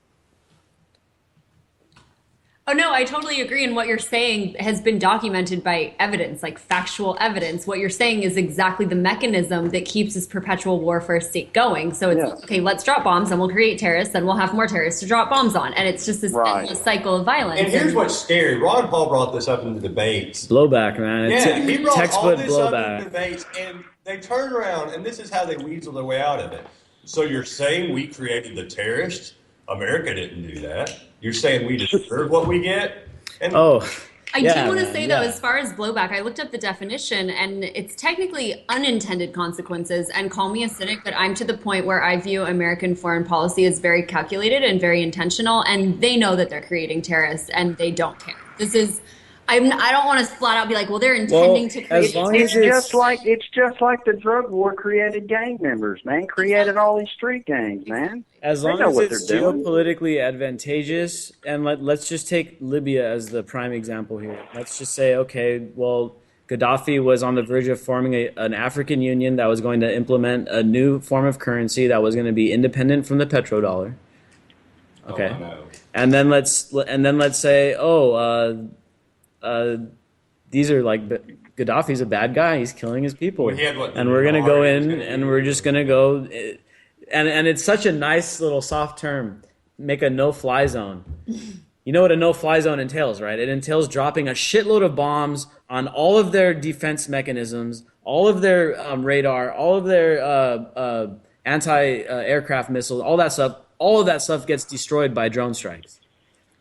Oh, no, I totally agree. And what you're saying has been documented by evidence, like factual evidence. What you're saying is exactly the mechanism that keeps this perpetual warfare state going. So it's, okay, let's drop bombs and we'll create terrorists, then we'll have more terrorists to drop bombs on. And it's just this endless cycle of violence. And here's what's scary. Ron Paul brought this up in the debates. Blowback, man. He brought textbook all this blowback. up in the debates, and they turn around, and this is how they weasel their way out of it. So you're saying we created the terrorists? America didn't do that. You're saying we deserve what we get? And I do want to say, though, as far as blowback, I looked up the definition, and it's technically unintended consequences. And call me a cynic, but I'm to the point where I view American foreign policy as very calculated and very intentional, and they know that they're creating terrorists, and they don't care. I don't want to flat out be like, well, they're intending to create. It's just like the drug war created gang members, man. Created all these street gangs, man. As long as it's geopolitically advantageous, and let's just take Libya as the prime example here. Let's just say, okay, well, Gaddafi was on the verge of forming an African Union that was going to implement a new form of currency that was going to be independent from the petrodollar. Okay, and then let's say, these are like Gaddafi's a bad guy. He's killing his people, and we're gonna go in and we're just gonna go, and it's such a nice little soft term. Make a no-fly zone. You know what a no-fly zone entails, right? It entails dropping a shitload of bombs on all of their defense mechanisms, all of their radar, all of their anti-aircraft missiles, all that stuff. All of that stuff gets destroyed by drone strikes.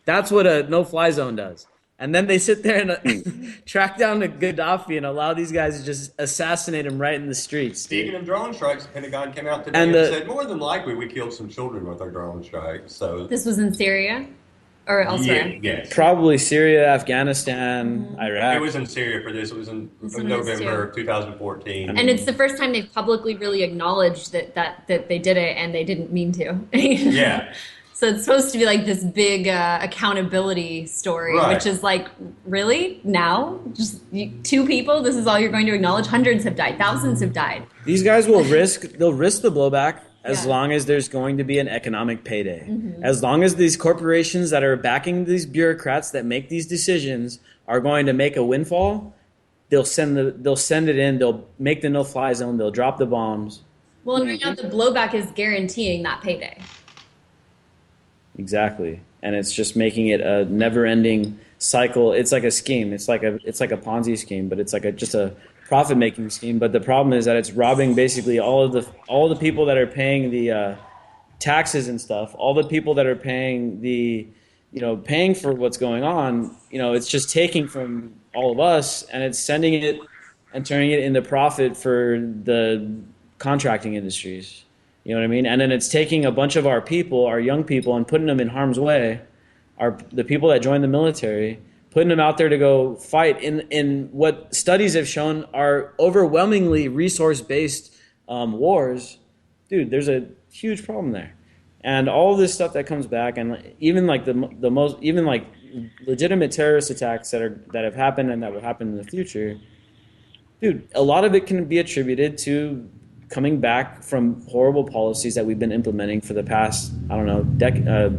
That's what a no-fly zone does. And then they sit there and track down the Gaddafi and allow these guys to just assassinate him right in the streets. Speaking of drone strikes, the Pentagon came out today and said more than likely we killed some children with our drone strikes. So this was in Syria or elsewhere? Yes. Probably Syria, Afghanistan, Iraq. It was in Syria for this. It was in November of 2014. And it's the first time they've publicly really acknowledged that they did it and they didn't mean to. Yeah. So it's supposed to be like this big accountability story, which is like, really? Now? Just two people? This is all you're going to acknowledge? Hundreds have died. Thousands have died. These guys they'll risk the blowback as long as there's going to be an economic payday. Mm-hmm. As long as these corporations that are backing these bureaucrats that make these decisions are going to make a windfall, they'll send it in, they'll make the no-fly zone, they'll drop the bombs. Well, and right now the blowback is guaranteeing that payday. Exactly, and it's just making it a never-ending cycle. It's like a scheme. It's like a Ponzi scheme, but it's like just a profit-making scheme. But the problem is that it's robbing basically all the people that are paying the taxes and stuff. All the people that are paying paying for what's going on. It's just taking from all of us, and it's sending it and turning it into profit for the contracting industries. You know what I mean? And then it's taking a bunch of our people, our young people, and putting them in harm's way. The people that join the military, putting them out there to go fight in what studies have shown are overwhelmingly resource-based wars. Dude, there's a huge problem there. And all this stuff that comes back, and even like the most, even like legitimate terrorist attacks that have happened and that will happen in the future, dude, a lot of it can be attributed to coming back from horrible policies that we've been implementing for the past,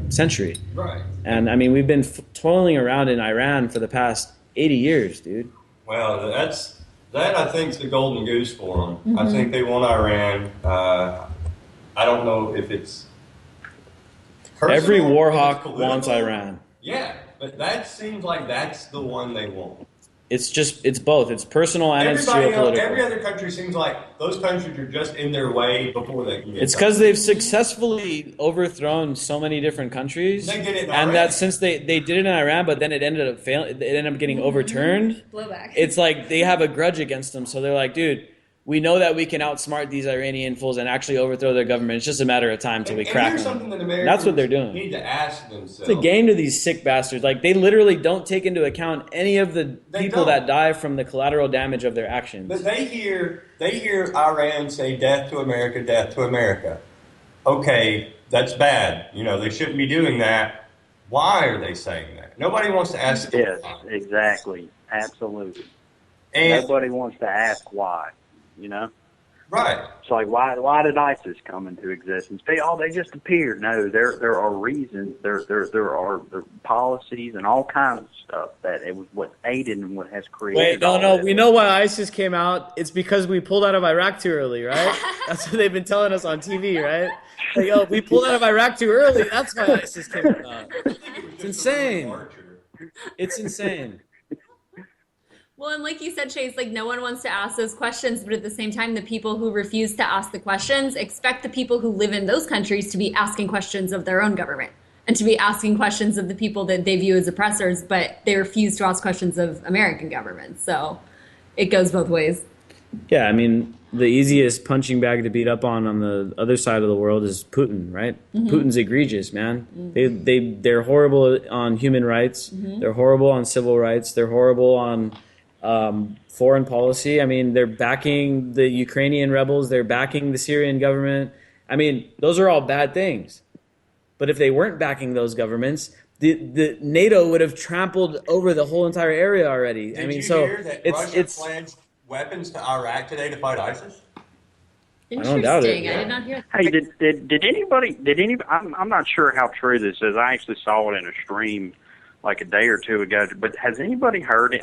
century. Right. And I mean, we've been toiling around in Iran for the past 80 years, dude. Well, that I think is the golden goose for them. Mm-hmm. I think they want Iran. I don't know if it's personal, every war hawk wants Iran. Yeah, but that seems like that's the one they want. It's both. It's personal and it's geopolitical. Every other country seems like those countries are just in their way before they can get It's because they've successfully overthrown so many different countries, They did it in and Iran. that since they did it in Iran, but then it ended up failing. It ended up getting overturned. Blowback. It's like they have a grudge against them, so they're like, dude, we know that we can outsmart these Iranian fools and actually overthrow their government. It's just a matter of time till we crack here's them. something that Americans That's what they're doing. need to ask themselves. It's a game to these sick bastards. Like, they literally don't take into account any of the people that die from the collateral damage of their actions. But they hear Iran say death to America, death to America. Okay, that's bad. You know, they shouldn't be doing that. Why are they saying that? Nobody wants to ask them Yes, why. exactly. Absolutely. And, Nobody wants to ask why, you know? right. It's like, why did ISIS come into existence? They just appeared. No, there are reasons. There are policies and all kinds of stuff that it was what aided and what has created. Wait, no, we know why ISIS came out. It's because we pulled out of Iraq too early, right? That's what they've been telling us on TV, right? Like, oh, we pulled out of Iraq too early. That's why ISIS came out. It's insane. It's insane. Well, and like you said, Chase, like no one wants to ask those questions, but at the same time, the people who refuse to ask the questions expect the people who live in those countries to be asking questions of their own government and to be asking questions of the people that they view as oppressors, but they refuse to ask questions of American government. So it goes both ways. Yeah, I mean, the easiest punching bag to beat up on the other side of the world is Putin, right? Mm-hmm. Putin's egregious, man. They're horrible on human rights. Mm-hmm. They're horrible on civil rights. They're horrible on foreign policy. I mean, they're backing the Ukrainian rebels. They're backing the Syrian government. I mean, those are all bad things. But if they weren't backing those governments, the NATO would have trampled over the whole entire area already. Did you hear that Russia it's pledged weapons to Iraq today to fight ISIS? Interesting. doubt it. I did not hear that. Hey, did anybody? I'm not sure how true this is. I actually saw it in a stream like a day or two ago. But has anybody heard it?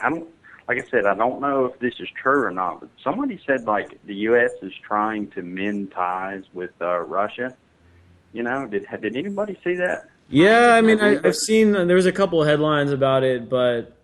Like I said, I don't know if this is true or not. But somebody said like the U.S. is trying to mend ties with Russia. You know, did anybody see that? Yeah, I mean, I've seen there was a couple of headlines about it, but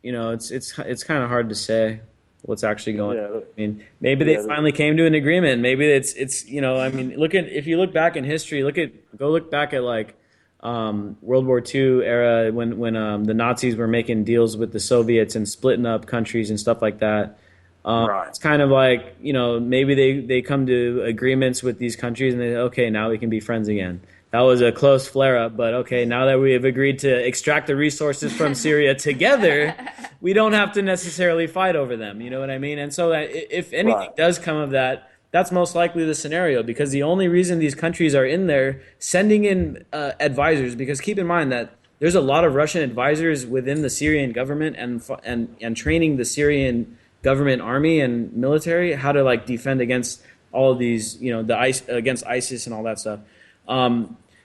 you know, it's kind of hard to say what's actually going on. I mean, maybe they finally came to an agreement. Maybe it's you know, I mean, if you look back in history, go look back at like World War II era when the Nazis were making deals with the Soviets and splitting up countries and stuff like that. Right. It's kind of like, you know, maybe they come to agreements with these countries and they okay, now we can be friends again. That was a close flare-up, but okay, now that we have agreed to extract the resources from Syria together, we don't have to necessarily fight over them. You know what I mean? And so if anything does come of that, that's most likely the scenario, because the only reason these countries are in there sending in advisors, because keep in mind that there's a lot of Russian advisors within the Syrian government and training the Syrian government army and military how to like defend against all of these, you know, against ISIS and all that stuff.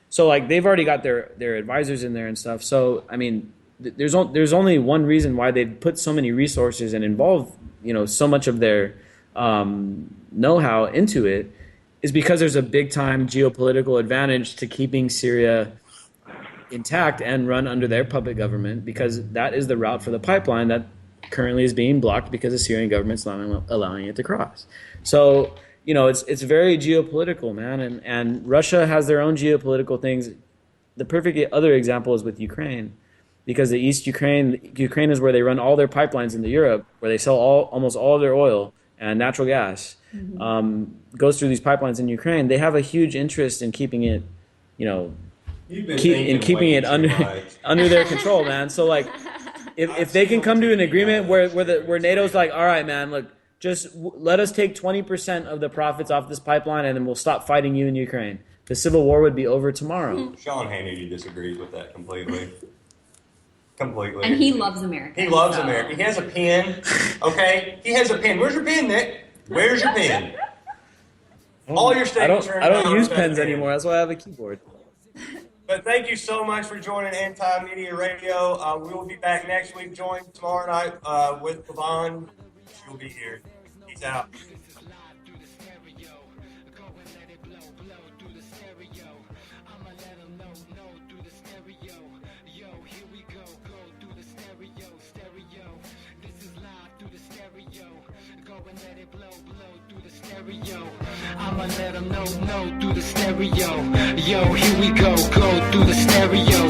So like they've already got their advisors in there and stuff. So I mean, there's only one reason why they've put so many resources and involved, you know, so much of their know-how into it, is because there's a big time geopolitical advantage to keeping Syria intact and run under their puppet government, because that is the route for the pipeline that currently is being blocked because the Syrian government's not allowing it to cross. So, you know, it's very geopolitical, man, and Russia has their own geopolitical things. The perfect other example is with Ukraine, because the East Ukraine is where they run all their pipelines into Europe, where they sell almost all of their oil and natural gas, goes through these pipelines in Ukraine. They have a huge interest in keeping it, you know, keeping it under their control, man. So like, if they can come to an agreement where NATO's like, all right, man, look, just let us take 20% of the profits off this pipeline, and then we'll stop fighting you in Ukraine. The civil war would be over tomorrow. Sean Hannity disagrees with that completely. Completely. And he loves America. He loves America. He has a pen. Okay? He has a pen. Where's your pen, Nick? Where's your pen? All your statements are I don't use pens anymore. That's why I have a keyboard. But thank you so much for joining Anti-Media Radio. We will be back next week. Join tomorrow night with Pavon. She'll be here. Peace out. Yo, here we go, through the stereo. This is live. I'ma let them know through the stereo. Yo, here we go through the stereo.